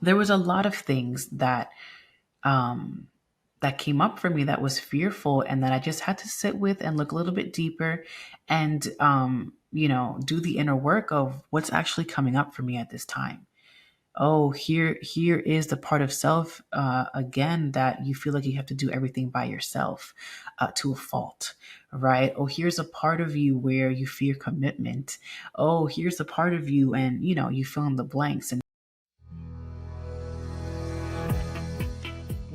there was a lot of things um, that came up for me that was fearful and that I just had to sit with and look a little bit deeper and, do the inner work of what's actually coming up for me at this time. Oh, here is the part of self again that you feel like you have to do everything by yourself to a fault, right? Oh, here's a part of you where you fear commitment. Oh, here's a part of you, and you fill in the blanks. And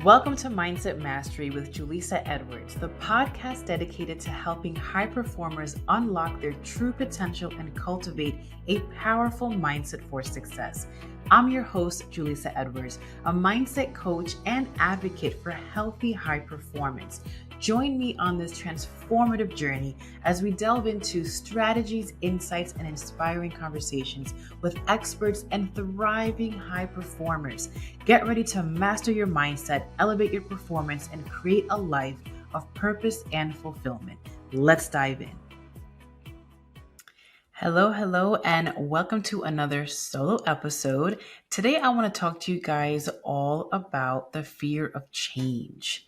welcome to Mindset Mastery with Julissa Edwards, the podcast dedicated to helping high performers unlock their true potential and cultivate a powerful mindset for success. I'm your host, Julissa Edwards, a mindset coach and advocate for healthy high performance. Join me on this transformative journey as we delve into strategies, insights, and inspiring conversations with experts and thriving high performers. Get ready to master your mindset, elevate your performance, and create a life of purpose and fulfillment. Let's dive in. Hello, and welcome to another solo episode. Today, I want to talk to you guys all about the fear of change.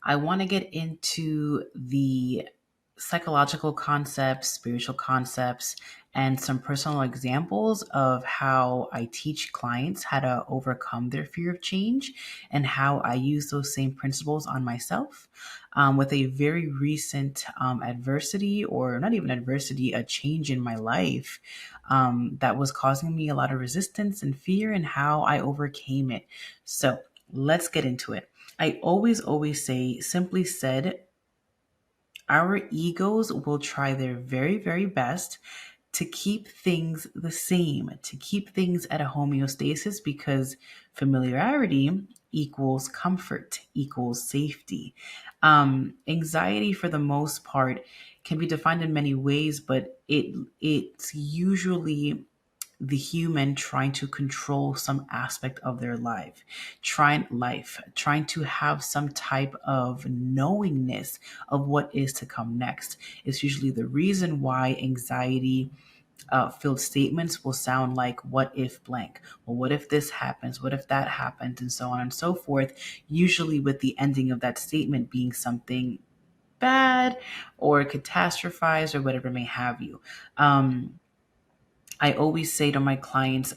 I want to get into the psychological concepts, spiritual concepts, and some personal examples of how I teach clients how to overcome their fear of change and how I use those same principles on myself. With a very recent adversity, or not even adversity, a change in my life that was causing me a lot of resistance and fear, and how I overcame it. So let's get into it. I always say, simply said, our egos will try their very, very best to keep things the same, to keep things at a homeostasis, because familiarity equals comfort, equals safety. Anxiety, for the most part, can be defined in many ways, but it's usually the human trying to control some aspect of their trying to have some type of knowingness of what is to come next. It's usually the reason why anxiety filled statements will sound like, what if blank? Well, what if this happens? What if that happens? And so on and so forth, usually with the ending of that statement being something bad or catastrophized or whatever may have you. I always say to my clients,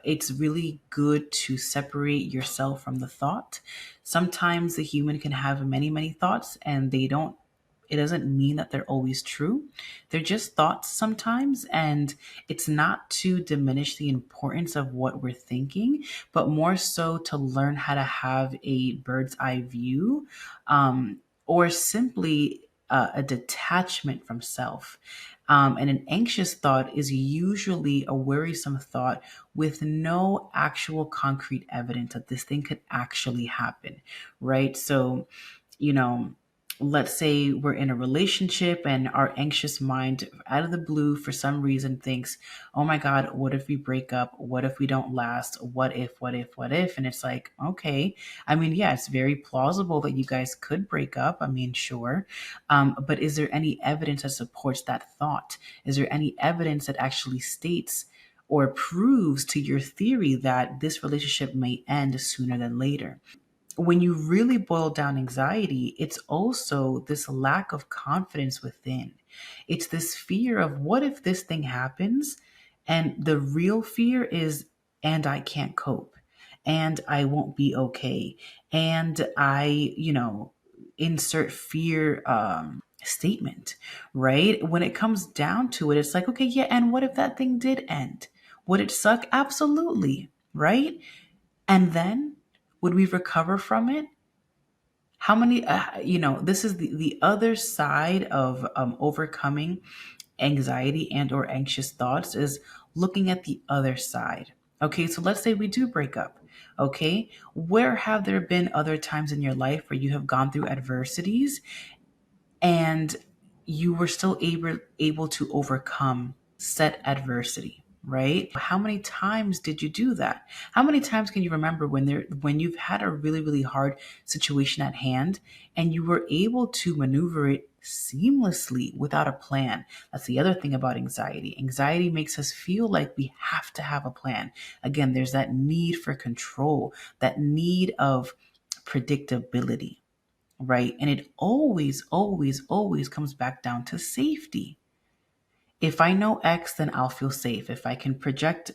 it's really good to separate yourself from the thought. Sometimes the human can have many, many thoughts, and it doesn't mean that they're always true. They're just thoughts sometimes. And it's not to diminish the importance of what we're thinking, but more so to learn how to have a bird's eye view, or simply a detachment from self. And an anxious thought is usually a worrisome thought with no actual concrete evidence that this thing could actually happen, right? So, you know, let's say we're in a relationship and our anxious mind, out of the blue, for some reason thinks, oh my God, what if we break up? What if we don't last? What if? And it's like, okay. I mean, yeah, it's very plausible that you guys could break up. I mean, sure. But is there any evidence that supports that thought? Is there any evidence that actually states or proves to your theory that this relationship may end sooner than later? When you really boil down anxiety, it's also this lack of confidence within. It's this fear of, what if this thing happens? And the real fear is, and I can't cope, and I won't be okay. And insert fear statement, right? When it comes down to it, it's like, okay, yeah, and what if that thing did end? Would it suck? Absolutely, right? And then would we recover from it? How many, this is the other side of overcoming anxiety and or anxious thoughts, is looking at the other side. Okay, so let's say we do break up. Okay, where have there been other times in your life where you have gone through adversities and you were still able to overcome said adversity, right? How many times did you do that? How many times can you remember when you've had a really, really hard situation at hand and you were able to maneuver it seamlessly without a plan. That's the other thing about anxiety. Anxiety makes us feel like we have to have a plan. Again, there's that need for control, that need of predictability, right? And it always, always, always comes back down to safety. If I know X, then I'll feel safe. If I can, project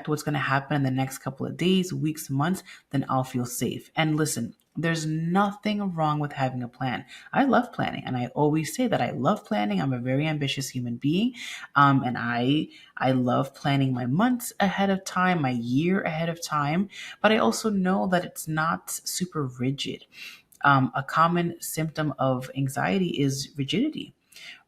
what's going to happen in the next couple of days, weeks, months, then I'll feel safe. And listen, there's nothing wrong with having a plan. I love planning, and I always say that I love planning. I'm a very ambitious human being, and I love planning my months ahead of time, my year ahead of time. But I also know that it's not super rigid. A common symptom of anxiety is rigidity,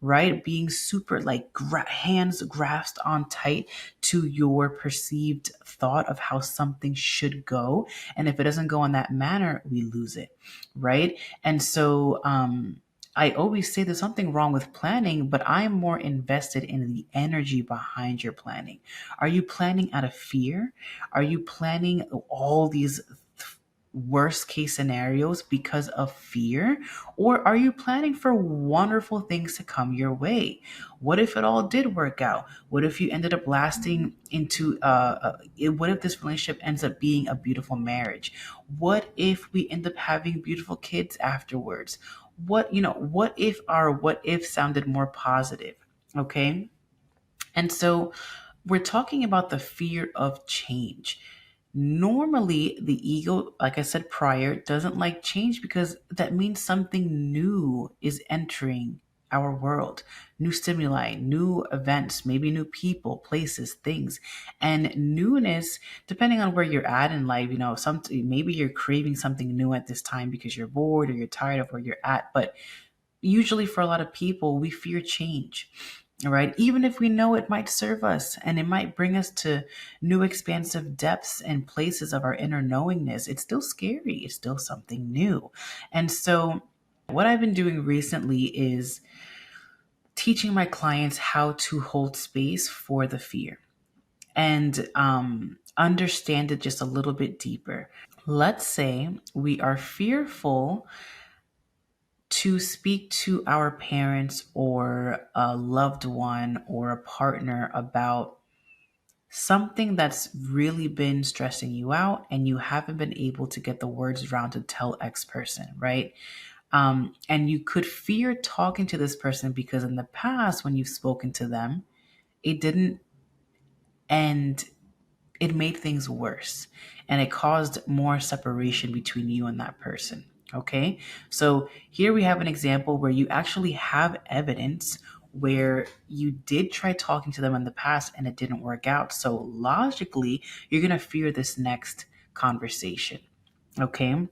right? Being super like hands grasped on tight to your perceived thought of how something should go. And if it doesn't go in that manner, we lose it, right? And so, I always say there's something wrong with planning, but I'm more invested in the energy behind your planning. Are you planning out of fear? Are you planning all these worst case scenarios because of fear? Or are you planning for wonderful things to come your way? What if it all did work out? What if you ended up lasting into, what if this relationship ends up being a beautiful marriage? What if we end up having beautiful kids afterwards? What if our what if sounded more positive? Okay. And so we're talking about the fear of change. Normally, the ego, like I said prior, doesn't like change because that means something new is entering our world. New stimuli, new events, maybe new people, places, things. And newness, depending on where you're at in life, maybe you're craving something new at this time because you're bored or you're tired of where you're at. But usually for a lot of people, we fear change. All right. Even if we know it might serve us and it might bring us to new expansive depths and places of our inner knowingness, it's still scary. It's still something new. And so, what I've been doing recently is teaching my clients how to hold space for the fear and understand it just a little bit deeper. Let's say we are fearful to speak to our parents or a loved one or a partner about something that's really been stressing you out and you haven't been able to get the words around to tell X person, right? And you could fear talking to this person because in the past, when you've spoken to them, it didn't end, it made things worse and it caused more separation between you and that person. Okay. So here we have an example where you actually have evidence where you did try talking to them in the past and it didn't work out. So logically, you're going to fear this next conversation. Okay.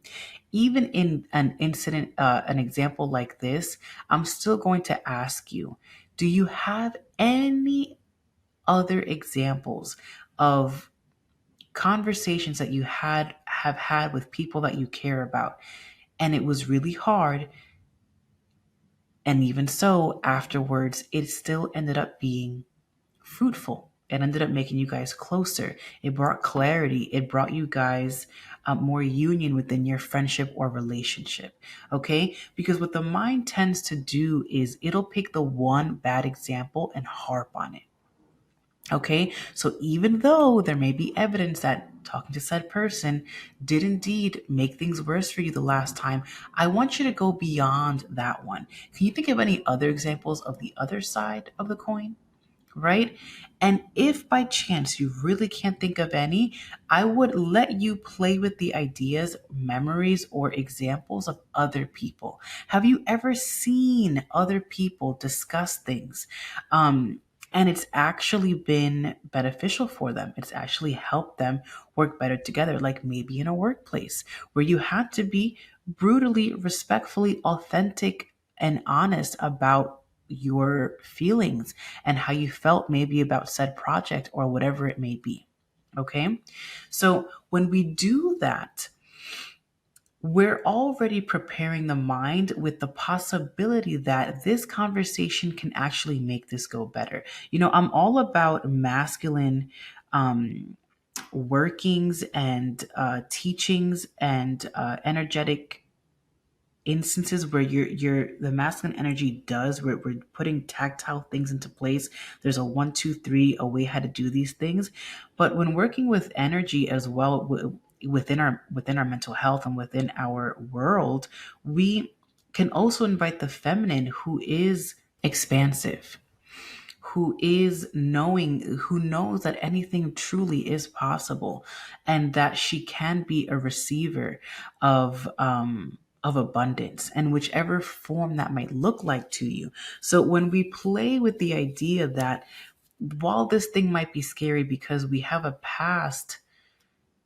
Even in an incident, an example like this, I'm still going to ask you, do you have any other examples of conversations that you have had with people that you care about and it was really hard, and even so afterwards it still ended up being fruitful? It ended up making you guys closer. It brought clarity. It brought you guys more union within your friendship or relationship. Okay. Because what the mind tends to do is it'll pick the one bad example and harp on it. Okay, so even though there may be evidence that talking to said person did indeed make things worse for you the last time, I want you to go beyond that one. Can you think of any other examples of the other side of the coin? Right? And if by chance you really can't think of any, I would let you play with the ideas, memories, or examples of other people. Have you ever seen other people discuss things? And it's actually been beneficial for them. It's actually helped them work better together, like maybe in a workplace where you had to be brutally, respectfully, authentic, and honest about your feelings and how you felt maybe about said project or whatever it may be. Okay. So when we do that, we're already preparing the mind with the possibility that this conversation can actually make this go better. I'm all about masculine workings and teachings and energetic instances where you're the masculine energy does, where we're putting tactile things into place. There's a 1, 2, 3, a way how to do these things. But when working with energy as well, within our mental health and within our world, we can also invite the feminine, who is expansive, who knows that anything truly is possible, and that she can be a receiver of abundance, and whichever form that might look like to you. So when we play with the idea that while this thing might be scary because we have a past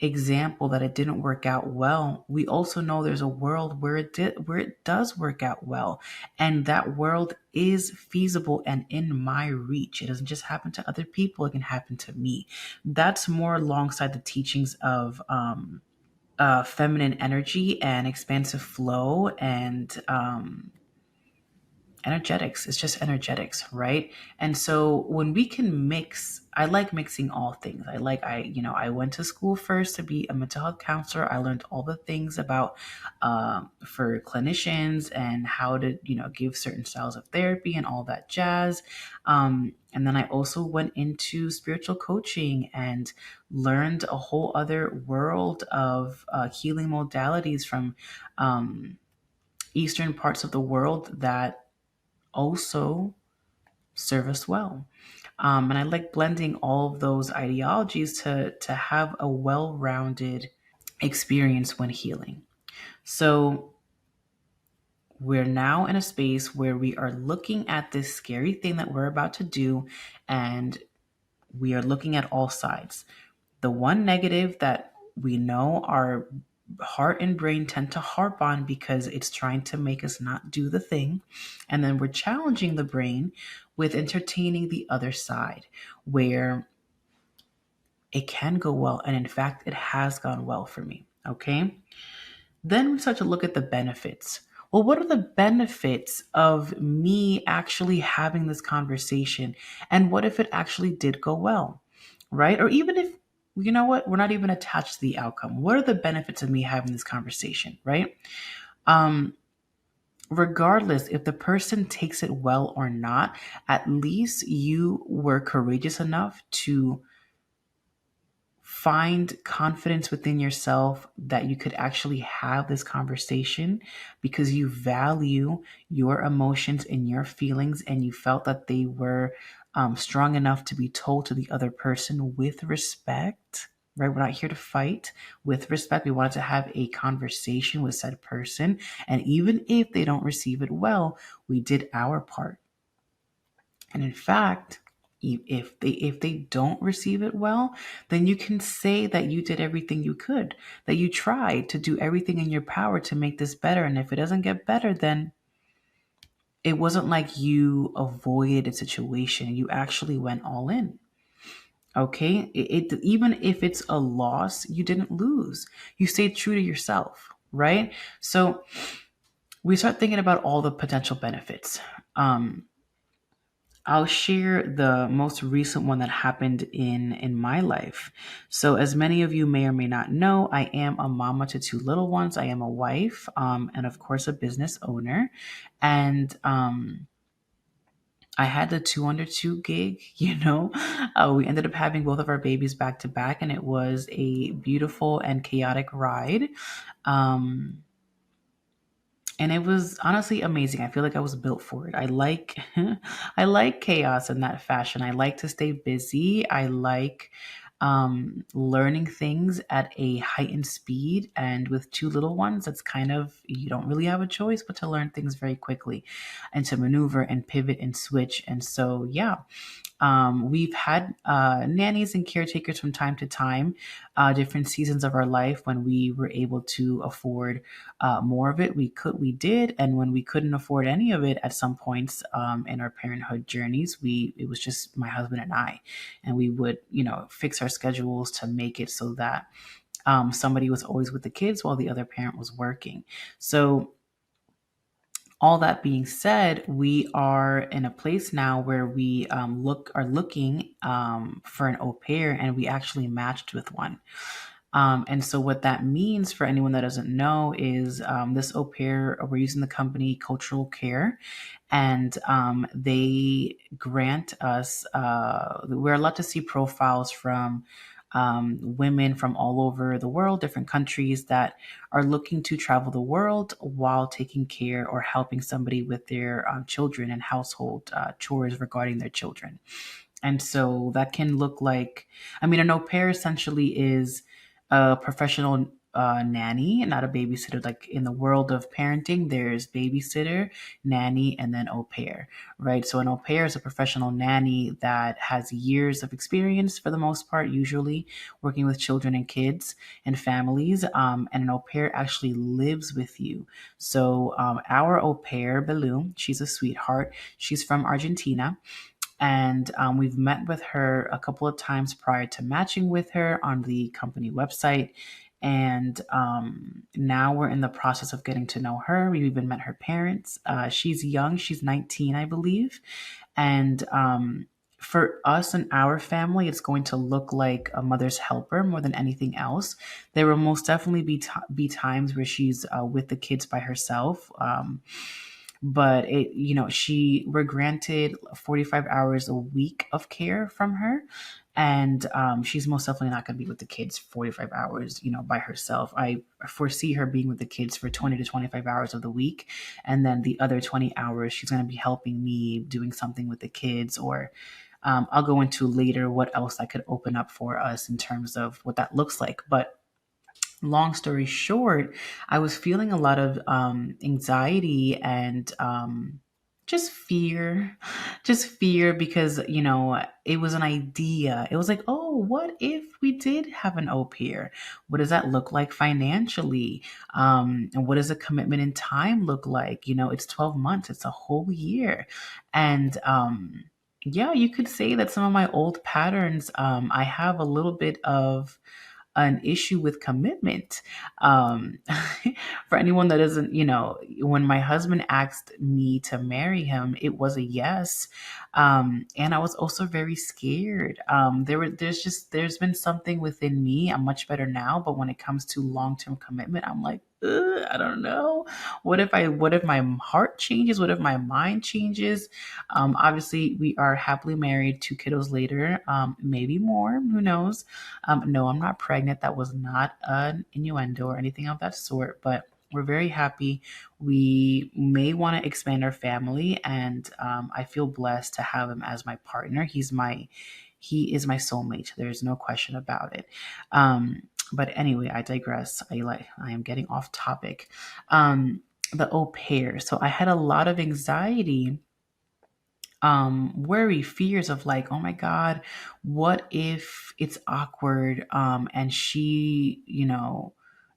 example that it didn't work out well, we also know there's a world where it does work out well, and that world is feasible and in my reach. It doesn't just happen to other people; it can happen to me. That's more alongside the teachings of feminine energy and expansive flow and energetics. It's just energetics, right? And so when we can mix, I like mixing all things. I went to school first to be a mental health counselor. I learned all the things about for clinicians and how to give certain styles of therapy and all that jazz. And then I also went into spiritual coaching and learned a whole other world of healing modalities from eastern parts of the world that also serve us well. And I like blending all of those ideologies to have a well-rounded experience when healing. So we're now in a space where we are looking at this scary thing that we're about to do, and we are looking at all sides. The one negative that we know our heart and brain tend to harp on because it's trying to make us not do the thing. And then we're challenging the brain with entertaining the other side, where it can go well. And in fact, it has gone well for me. Okay. Then we start to look at the benefits. Well, what are the benefits of me actually having this conversation? And what if it actually did go well? Right? Or even if, you know what, we're not even attached to the outcome. What are the benefits of me having this conversation? Right? Um, Regardless if the person takes it well or not, at least you were courageous enough to find confidence within yourself that you could actually have this conversation because you value your emotions and your feelings, and you felt that they were strong enough to be told to the other person with respect. Right? We're not here to fight. With respect, we wanted to have a conversation with said person, and even if they don't receive it well, we did our part. And in fact, if they don't receive it well, then you can say that you did everything you could, that you tried to do everything in your power to make this better. And if it doesn't get better, then it wasn't like you avoided a situation. You actually went all in. Okay? Even if it's a loss, you didn't lose. You stayed true to yourself, right? So we start thinking about all the potential benefits. I'll share the most recent one that happened in my life. So, as many of you may or may not know, I am a mama to two little ones. I am a wife, and of course, a business owner. And I had the 2 under 2 gig. We ended up having both of our babies back to back, and it was a beautiful and chaotic ride. Um, and it was honestly amazing. I feel like I was built for it. I like I like chaos in that fashion. I like to stay busy. I like learning things at a heightened speed. And with two little ones, that's kind of, you don't really have a choice but to learn things very quickly and to maneuver and pivot and switch. And so, yeah, we've had nannies and caretakers from time to time, different seasons of our life. When we were able to afford more of it, we did, and when we couldn't afford any of it, at some points in our parenthood journeys, it was just my husband and I, and we would fix our schedules to make it so that somebody was always with the kids while the other parent was working. So all that being said, we are in a place now where we are looking for an au pair, and we actually matched with one. And so, what that means for anyone that doesn't know is this au pair, we're using the company Cultural Care, and they grant us, we're allowed to see profiles from women from all over the world, different countries that are looking to travel the world while taking care or helping somebody with their children and household chores regarding their children. And so that can look like, I mean, an au pair essentially is a professional nanny, not a babysitter. Like in the world of parenting, there's babysitter, nanny, and then au pair, right? So an au pair is a professional nanny that has years of experience for the most part, usually working with children and kids and families. And an au pair actually lives with you. So our au pair, Belum, she's a sweetheart. She's from Argentina, and we've met with her a couple of times prior to matching with her on the company website. And now we're in the process of getting to know her. We've even met her parents. She's young, she's 19, I believe. And for us and our family, it's going to look like a mother's helper more than anything else. There will most definitely be times where she's with the kids by herself. But it, we're granted 45 hours a week of care from her, and she's most definitely not going to be with the kids 45 hours, by herself. I foresee her being with the kids for 20 to 25 hours of the week, and then the other 20 hours she's going to be helping me doing something with the kids, or I'll go into later what else I could open up for us in terms of what that looks like. But long story short, I was feeling a lot of anxiety and just fear because, it was an idea. It was like, oh, what if we did have an au pair? What does that look like financially? And what does a commitment in time look like? It's 12 months, it's a whole year. And, yeah, you could say that some of my old patterns, I have a little bit of an issue with commitment. Um, for anyone that doesn't, when my husband asked me to marry him, it was a yes. And I was also very scared. There's been something within me. I'm much better now, but when it comes to long-term commitment, I'm like, "Ugh, I don't know. What if my heart changes? What if my mind changes?" Obviously, we are happily married, 2 kiddos later, maybe more, who knows? No, I'm not pregnant. That was not an innuendo or anything of that sort, but we're very happy. We may want to expand our family, and I feel blessed to have him as my partner. He is my soulmate. There's no question about it. But anyway, I digress. I am getting off topic. The au pair. So I had a lot of anxiety, worry, fears of like, oh my god, what if it's awkward, and she,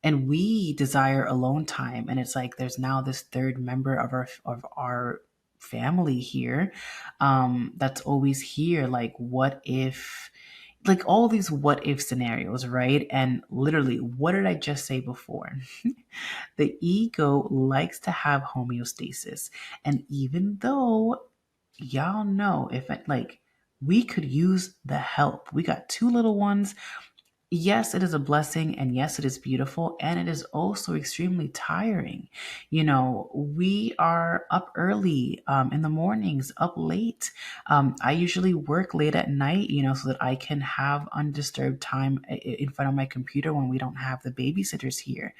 and we desire alone time, and it's like there's now this third member of our family here, that's always here. Like, what if, like, all these what if scenarios, right? And literally, what did I just say before? The ego likes to have homeostasis, and even though y'all know, if it, like, we could use the help. We got two little ones. Yes, it is a blessing, and yes, it is beautiful, and it is also extremely tiring. We are up early, in the mornings, up late. I usually work late at night, so that I can have undisturbed time in front of my computer when we don't have the babysitters here.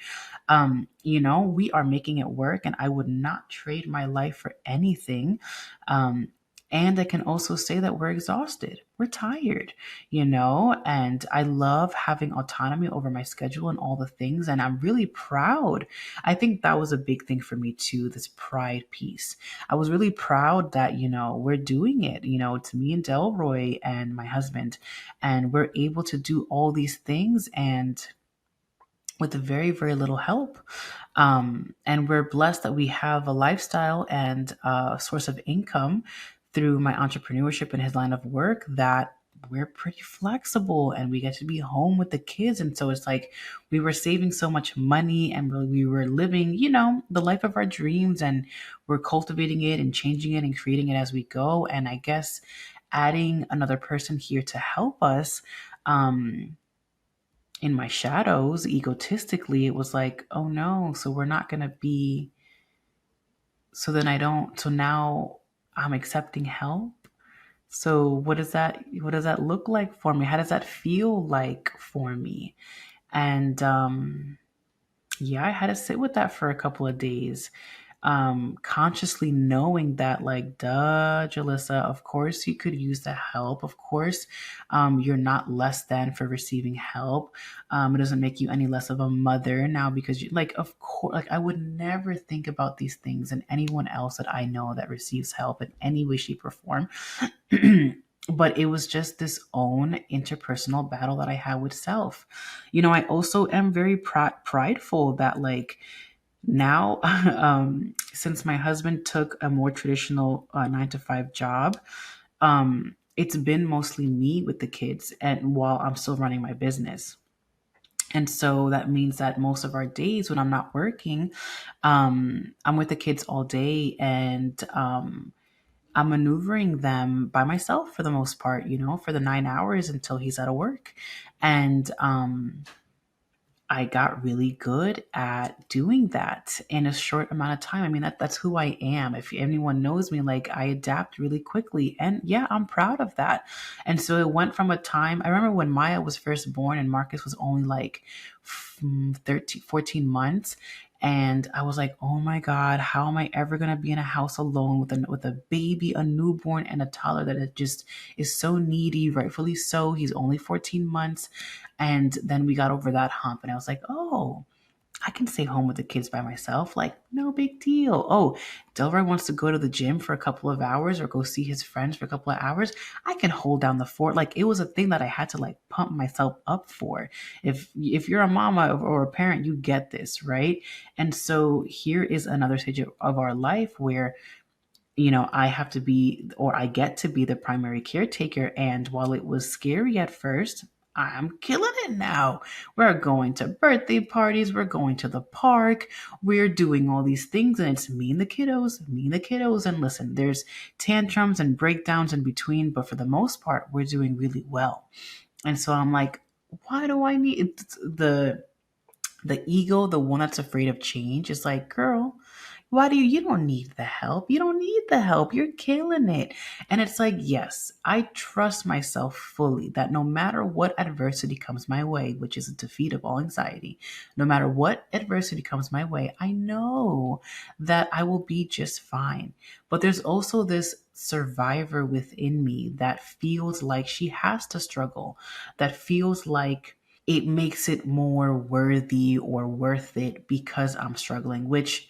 We are making it work, and I would not trade my life for anything. Um, and I can also say that we're exhausted, we're tired, and I love having autonomy over my schedule and all the things. And I'm really proud. I think that was a big thing for me too, this pride piece. I was really proud that, we're doing it, to me and Delroy and my husband, and we're able to do all these things. And with very, very little help. And we're blessed that we have a lifestyle and a source of income through my entrepreneurship and his line of work, that we're pretty flexible and we get to be home with the kids. And so it's like we were saving so much money, and we were living, the life of our dreams, and we're cultivating it and changing it and creating it as we go. And I guess adding another person here to help us, in my shadows, egotistically, it was like, oh no, so we're not going to be, so then I don't, so now I'm accepting help. So what does that look like for me? How does that feel like for me? And yeah, I had to sit with that for a couple of days, consciously knowing that, like, duh, Jalissa, of course you could use the help. Of course, you're not less than for receiving help. It doesn't make you any less of a mother now because you, like, of course, like, I would never think about these things in anyone else that I know that receives help in any way, shape, or form. But it was just this own interpersonal battle that I had with self. I also am very prideful that, like, now, since my husband took a more traditional 9 to 5 job, it's been mostly me with the kids, and while I'm still running my business. And so that means that most of our days when I'm not working, I'm with the kids all day, and I'm maneuvering them by myself for the most part, for the 9 hours until he's out of work. And I got really good at doing that in a short amount of time. I mean, that's who I am. If anyone knows me, like, I adapt really quickly. And yeah, I'm proud of that. And so it went from a time, I remember when Maya was first born and Marcus was only like 13, 14 months. And I was like, oh my God, how am I ever going to be in a house alone with a baby, a newborn, and a toddler that it just is so needy, rightfully so. He's only 14 months. And then we got over that hump, and I was like, oh, I can stay home with the kids by myself. Like, no big deal. Oh, Delroy wants to go to the gym for a couple of hours or go see his friends for a couple of hours. I can hold down the fort. Like, it was a thing that I had to, like, pump myself up for. If you're a mama or a parent, you get this, right? And so here is another stage of our life where I have to be, or I get to be, the primary caretaker. And while it was scary at first, I'm killing it now. We're going to birthday parties. We're going to the park. We're doing all these things. And it's me and the kiddos, me and the kiddos. And listen, there's tantrums and breakdowns in between. But for the most part, we're doing really well. And so I'm like, why do I need the ego, the one that's afraid of change, is like, girl, why do you don't need the help? You don't need the help. You're killing it. And it's like, yes, I trust myself fully that no matter what adversity comes my way, which is a defeat of all anxiety, no matter what adversity comes my way, I know that I will be just fine. But there's also this survivor within me that feels like she has to struggle, that feels like it makes it more worthy or worth it because I'm struggling, which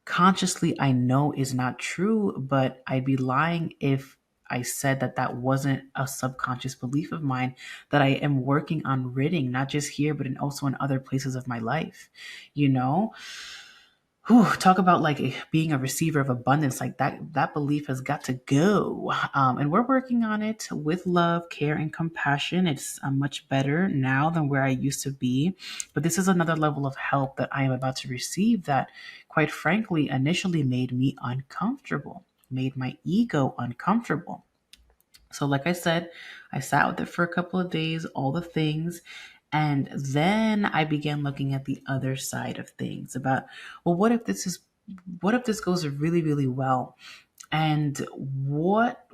consciously I know is not true, but I'd be lying if I said that that wasn't a subconscious belief of mine that I am working on ridding, not just here, but also in other places of my life. You know, talk about, like, being a receiver of abundance. Like, that belief has got to go, and we're working on it with love, care, and compassion. It's much better now than where I used to be, but this is another level of help that I am about to receive that, quite frankly, initially made me uncomfortable, made my ego uncomfortable. So, like I said, I sat with it for a couple of days, all the things. And then I began looking at the other side of things about, well, what if this goes really, really well? And what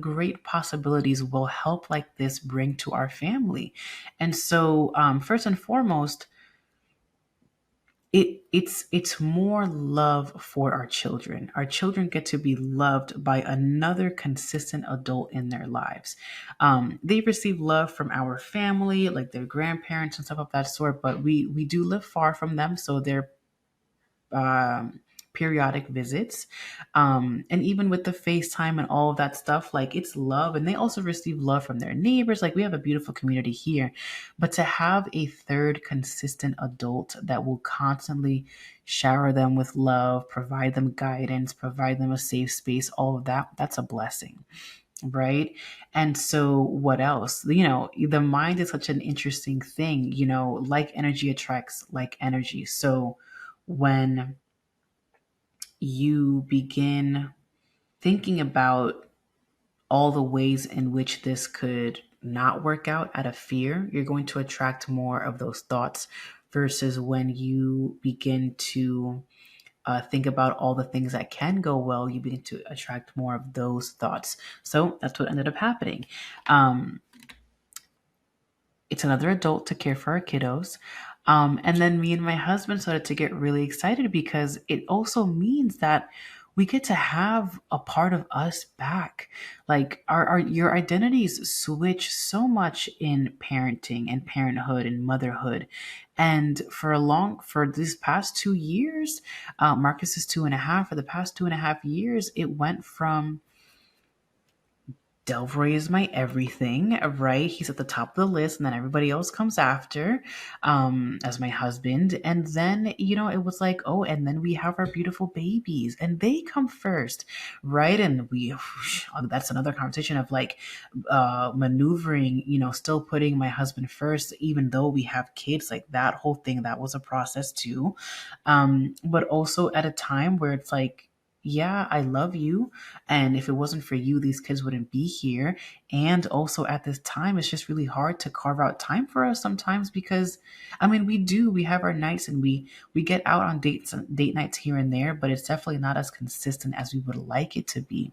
great possibilities will help like this bring to our family? And so, first and foremost, it's more love for our children. Our children get to be loved by another consistent adult in their lives. They receive love from our family, like their grandparents and stuff of that sort, but we do live far from them, so they're periodic visits. And even with the FaceTime and all of that stuff, like, it's love. And they also receive love from their neighbors. Like, we have a beautiful community here. But to have a third consistent adult that will constantly shower them with love, provide them guidance, provide them a safe space, all of that, that's a blessing. Right. And so, what else? The mind is such an interesting thing. Like energy attracts like energy. So, when you begin thinking about all the ways in which this could not work out out of fear, you're going to attract more of those thoughts versus when you begin to think about all the things that can go well, you begin to attract more of those thoughts. So that's what ended up happening. Um, it's another adult to care for our kiddos. And then me and my husband started to get really excited because it also means that we get to have a part of us back. Like our your identities switch so much in parenting and parenthood and motherhood. And for these past 2 years, Marcus is 2.5. For the past 2.5 years, it went from Delroy is my everything, right? He's at the top of the list, and then everybody else comes after, as my husband. And then, it was like, oh, and then we have our beautiful babies, and they come first, right? And that's another conversation of like maneuvering, still putting my husband first, even though we have kids, like that whole thing, that was a process too. But also at a time where it's like, yeah, I love you. And if it wasn't for you, these kids wouldn't be here. And also at this time, it's just really hard to carve out time for us sometimes because, I mean, we have our nights and we get out on date nights here and there, but it's definitely not as consistent as we would like it to be.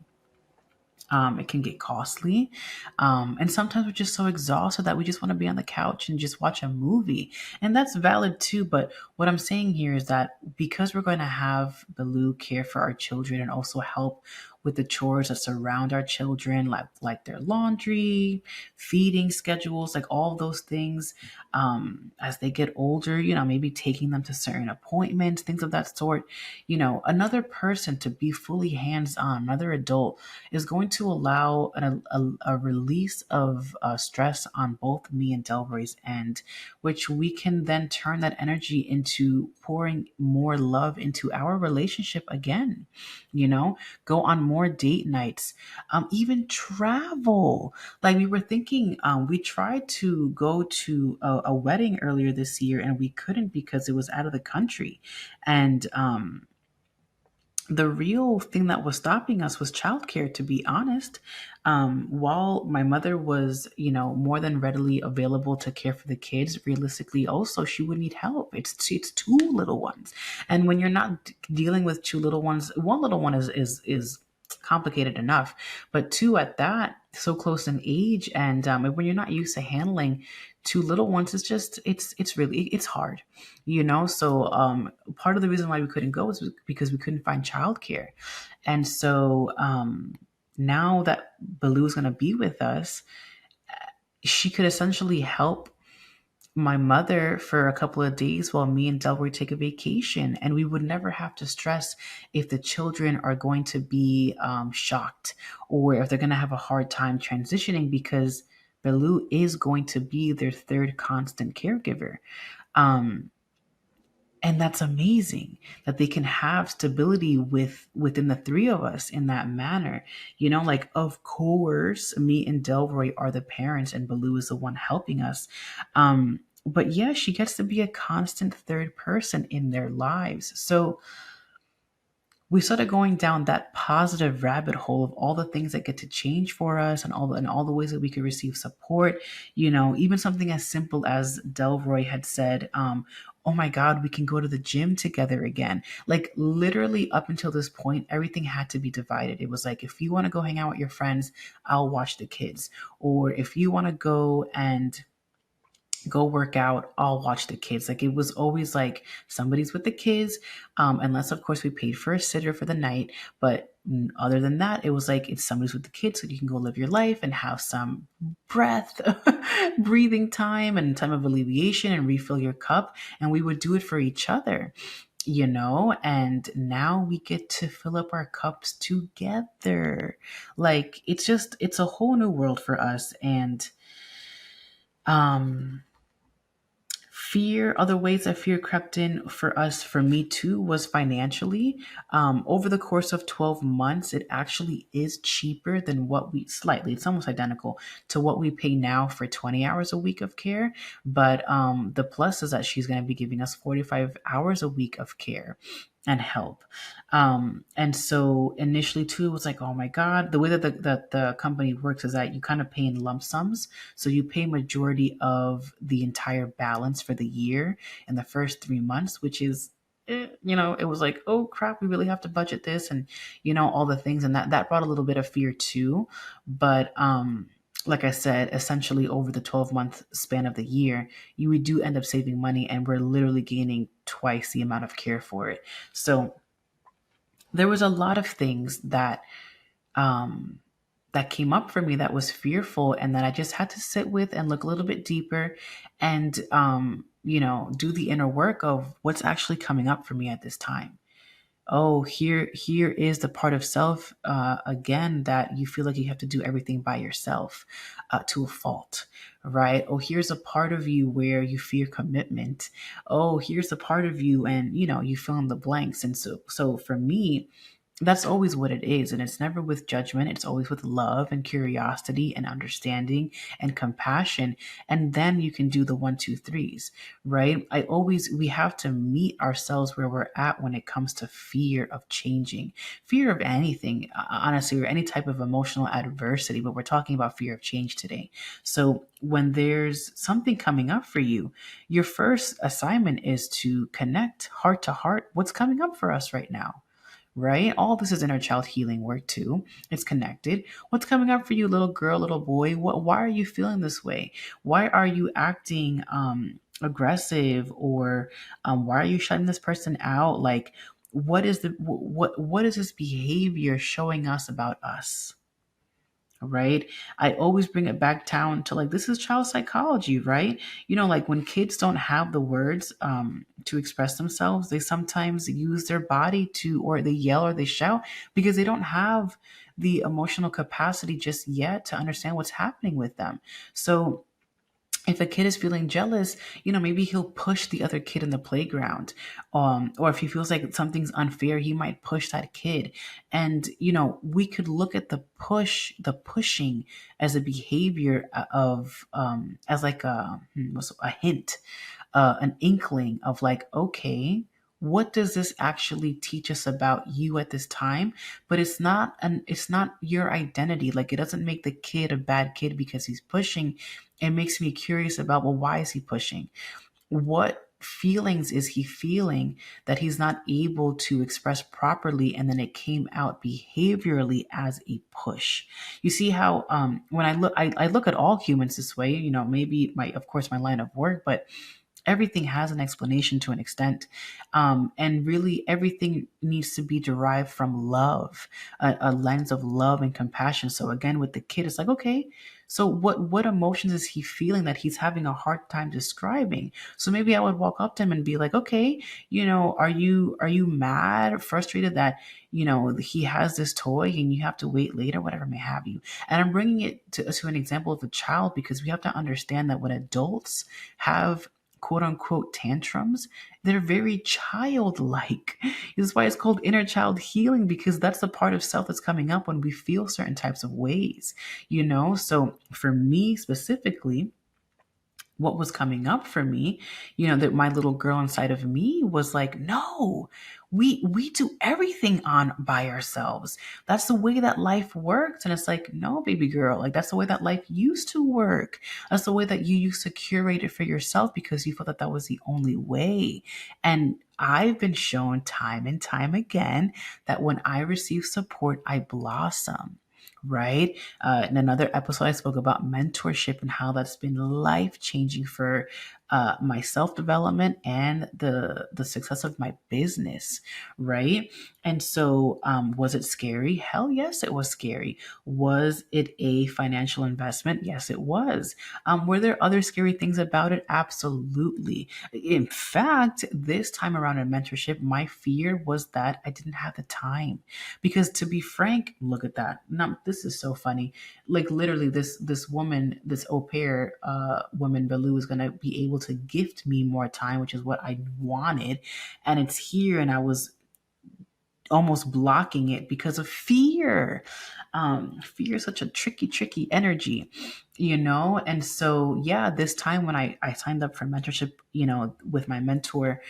It can get costly. And sometimes we're just so exhausted that we just want to be on the couch and just watch a movie. And that's valid too. But what I'm saying here is that because we're going to have Baloo care for our children and also help with the chores that surround our children, like their laundry, feeding schedules, like all those things, as they get older, maybe taking them to certain appointments, things of that sort, another person to be fully hands-on, another adult is going to allow a release of stress on both me and Delroy's end, which we can then turn that energy into pouring more love into our relationship again. Go on more date nights, even travel. Like we were thinking, we tried to go to a wedding earlier this year and we couldn't because it was out of the country. And the real thing that was stopping us was childcare, to be honest. While my mother was, more than readily available to care for the kids, realistically, also she would need help. It's two little ones, and when you're not dealing with two little ones, one little one is complicated enough, but two at that, so close in age, and when you're not used to handling two little ones, it's hard, so part of the reason why we couldn't go was because we couldn't find childcare. And so now that Baloo's going to be with us, she could essentially help my mother for a couple of days while me and Delroy take a vacation. And we would never have to stress if the children are going to be shocked or if they're going to have a hard time transitioning because Baloo is going to be their third constant caregiver. Um, and that's amazing that they can have stability within the three of us in that manner. Like of course me and Delroy are the parents and Baloo is the one helping us. But yeah, she gets to be a constant third person in their lives. So we started going down that positive rabbit hole of all the things that get to change for us and all the ways that we could receive support. Even something as simple as Delroy had said, oh my God, we can go to the gym together again. Like literally up until this point, everything had to be divided. It was like, if you want to go hang out with your friends, I'll watch the kids. Or if you want to go work out, I'll watch the kids. Like it was always like somebody's with the kids, unless of course we paid for a sitter for the night. But other than that, it was like it's somebody's with the kids, so you can go live your life and have some breath, breathing time and time of alleviation and refill your cup. And we would do it for each other. And now we get to fill up our cups together. Like it's a whole new world for us. And um other ways that fear crept in for me too, was financially. Over the course of 12 months, it actually is cheaper than it's almost identical to what we pay now for 20 hours a week of care. But the plus is that she's going to be giving us 45 hours a week of care. and help. And so initially too, it was like, oh my God, the way that the company works is that you kind of pay in lump sums. So you pay majority of the entire balance for the year in the first 3 months, which is, it was like, oh crap, we really have to budget this, and all the things, and that brought a little bit of fear too. But like I said, essentially over the 12-month span of the year, we do end up saving money, and we're literally gaining twice the amount of care for it. So there was a lot of things um, that came up for me that was fearful, and that I just had to sit with and look a little bit deeper, and do the inner work of what's actually coming up for me at this time. Oh, here is the part of self, again, that you feel like you have to do everything by yourself, to a fault, right? Oh, here's a part of you where you fear commitment. Oh, here's a part of you, and you fill in the blanks. And so for me, that's always what it is. And it's never with judgment. It's always with love and curiosity and understanding and compassion. And then you can do the one, two, threes, right? We have to meet ourselves where we're at when it comes to fear of changing, fear of anything, honestly, or any type of emotional adversity. But we're talking about fear of change today. So when there's something coming up for you, your first assignment is to connect heart to heart. What's coming up for us right now? Right? All this is inner child healing work too. It's connected. What's coming up for you, little girl, little boy? Why are you feeling this way? Why are you acting aggressive, or why are you shutting this person out? Like, what is this behavior showing us about us? Right? I always bring it back down to, like, this is child psychology, right? Like when kids don't have the words to express themselves, they sometimes use their body to, or they yell or they shout, because they don't have the emotional capacity just yet to understand what's happening with them. So if a kid is feeling jealous, maybe he'll push the other kid in the playground. Or if he feels like something's unfair, he might push that kid. And, we could look at the pushing as a behavior of, as like a hint, an inkling of, like, okay, what does this actually teach us about you at this time? But it's not your identity. Like, it doesn't make the kid a bad kid because he's pushing. It makes me curious about, well, why is he pushing? What feelings is he feeling that he's not able to express properly, and then it came out behaviorally as a push? You see how, when I look at all humans this way, maybe of course my line of work, but everything has an explanation to an extent. And really, everything needs to be derived from love, a lens of love and compassion. So again, with the kid, it's like, okay, so what emotions is he feeling that he's having a hard time describing? So maybe I would walk up to him and be like, okay, are you mad, frustrated that he has this toy and you have to wait later, whatever may have you. And I'm bringing it to an example of a child, because we have to understand that when adults have quote unquote tantrums, they're very childlike. This is why it's called inner child healing, because that's the part of self that's coming up when we feel certain types of ways. So for me specifically, what was coming up for me, that my little girl inside of me was like, no, we do everything on by ourselves. That's the way that life works. And it's like, no, baby girl, like, that's the way that life used to work. That's the way that you used to curate it for yourself, because you felt that that was the only way. And I've been shown time and time again that when I receive support, I blossom. Right. In another episode, I spoke about mentorship and how that's been life changing for my self development and the success of my business. Right. And so, was it scary? Hell yes, it was scary. Was it a financial investment? Yes, it was. Were there other scary things about it? Absolutely. In fact, this time around in mentorship, my fear was that I didn't have the time. Because to be frank, look at that. Now, this is so funny. Like, literally, this woman, this au pair woman, Baloo, is gonna be able to gift me more time, which is what I wanted, and it's here, and I was almost blocking it because of fear. Fear is such a tricky energy. And so, yeah, this time when I signed up for mentorship, with my mentor,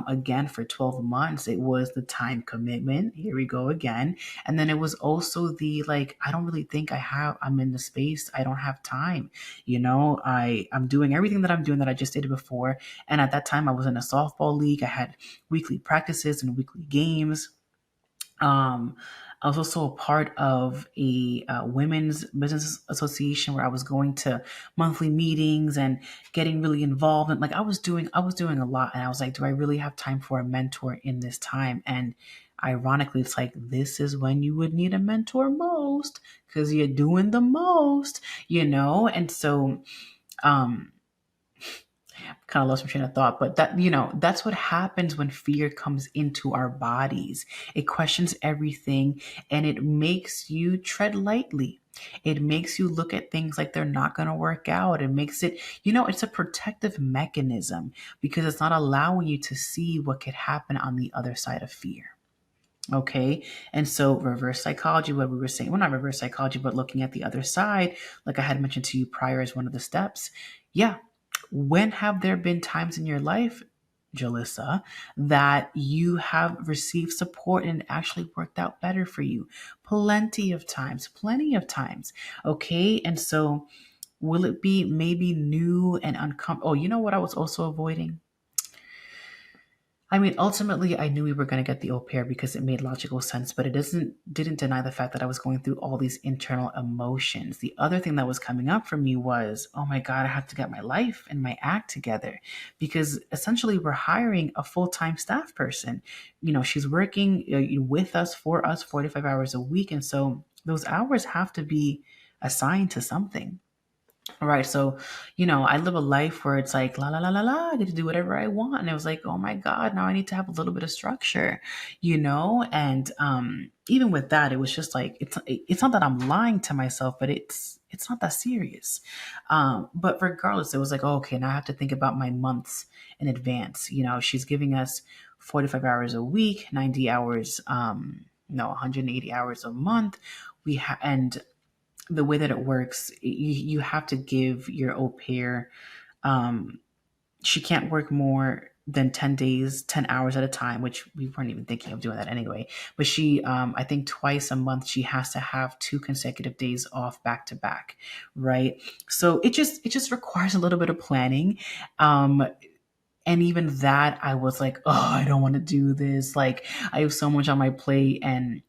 again, for 12 months, it was the time commitment. Here we go again. And then it was also the like, I don't really think I'm in the space. I don't have time. I'm doing everything that I'm doing that I just did before. And at that time, I was in a softball league. I had weekly practices and weekly games. Um, I was also a part of a women's business association where I was going to monthly meetings and getting really involved. And like I was doing a lot. And I was like, do I really have time for a mentor in this time? And ironically, it's like this is when you would need a mentor most because you're doing the most. And so, um, kind of lost my train of thought, but that's what happens when fear comes into our bodies. It questions everything and it makes you tread lightly. It makes you look at things like they're not going to work out. It makes it's a protective mechanism because it's not allowing you to see what could happen on the other side of fear. Okay. And so reverse psychology, what we were saying, well, not reverse psychology, but looking at the other side, like I had mentioned to you prior as one of the steps. Yeah. When have there been times in your life, Jalissa, that you have received support and it actually worked out better for you? Plenty of times, plenty of times. Okay. And so will it be maybe new and uncomfortable? Oh, you know what I was also avoiding? I mean, ultimately, I knew we were going to get the au pair because it made logical sense, but it didn't deny the fact that I was going through all these internal emotions. The other thing that was coming up for me was, oh my God, I have to get my life and my act together because essentially we're hiring a full-time staff person. She's working with us, for us, 45 hours a week. And so those hours have to be assigned to something. Right. So, I live a life where it's like, la, la, la, la, la, I get to do whatever I want. And it was like, oh my God, now I need to have a little bit of structure. And even with that, it was just like, it's not that I'm lying to myself, but it's not that serious. But regardless, it was like, oh, okay, now I have to think about my months in advance. She's giving us 45 hours a week, 90 hours, no, 180 hours a month. And the way that it works, you have to give your au pair, she can't work more than 10 days, 10 hours at a time, which we weren't even thinking of doing that anyway. But she, I think twice a month, she has to have 2 consecutive days off back to back. Right. So it just requires a little bit of planning. And even that, I was like, oh, I don't want to do this. Like, I have so much on my plate, and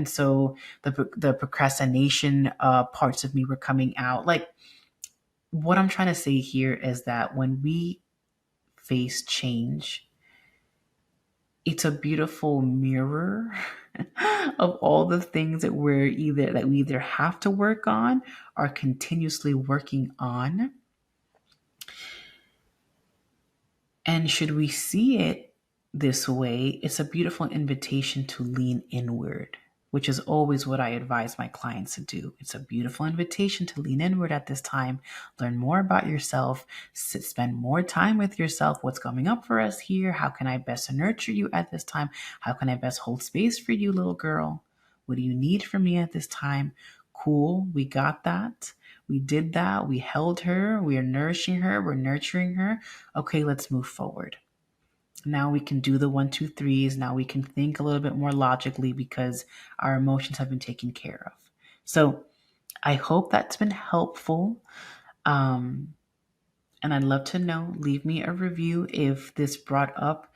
so the procrastination parts of me were coming out. Like, what I'm trying to say here is that when we face change, it's a beautiful mirror of all the things that we either have to work on or continuously working on. And should we see it this way, it's a beautiful invitation to lean inward, which is always what I advise my clients to do. It's a beautiful invitation to lean inward at this time, learn more about yourself, spend more time with yourself. What's coming up for us here? How can I best nurture you at this time? How can I best hold space for you, little girl? What do you need from me at this time? Cool, we got that. We did that. We held her. We are nourishing her. We're nurturing her. Okay, let's move forward. Now we can do the 1, 2, 3s. Now we can think a little bit more logically because our emotions have been taken care of. So I hope that's been helpful. And I'd love to know, leave me a review if this brought up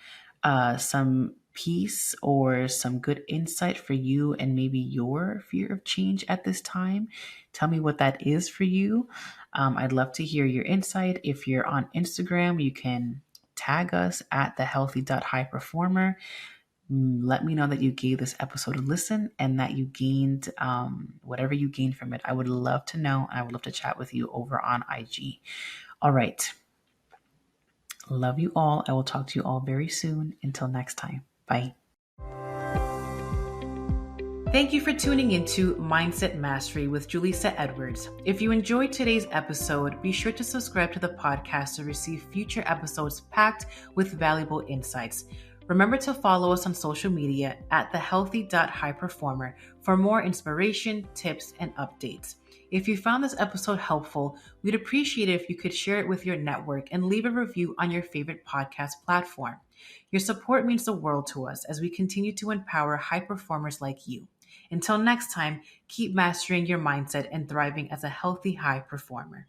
some peace or some good insight for you and maybe your fear of change at this time. Tell me what that is for you. I'd love to hear your insight. If you're on Instagram, you can tag us at thehealthy.highperformer. Let me know that you gave this episode a listen and that you gained whatever you gained from it. I would love to know. I would love to chat with you over on IG. All right. Love you all. I will talk to you all very soon. Until next time. Bye. Thank you for tuning into Mindset Mastery with Julissa Edwards. If you enjoyed today's episode, be sure to subscribe to the podcast to receive future episodes packed with valuable insights. Remember to follow us on social media at thehealthy.highperformer for more inspiration, tips, and updates. If you found this episode helpful, we'd appreciate it if you could share it with your network and leave a review on your favorite podcast platform. Your support means the world to us as we continue to empower high performers like you. Until next time, keep mastering your mindset and thriving as a healthy high performer.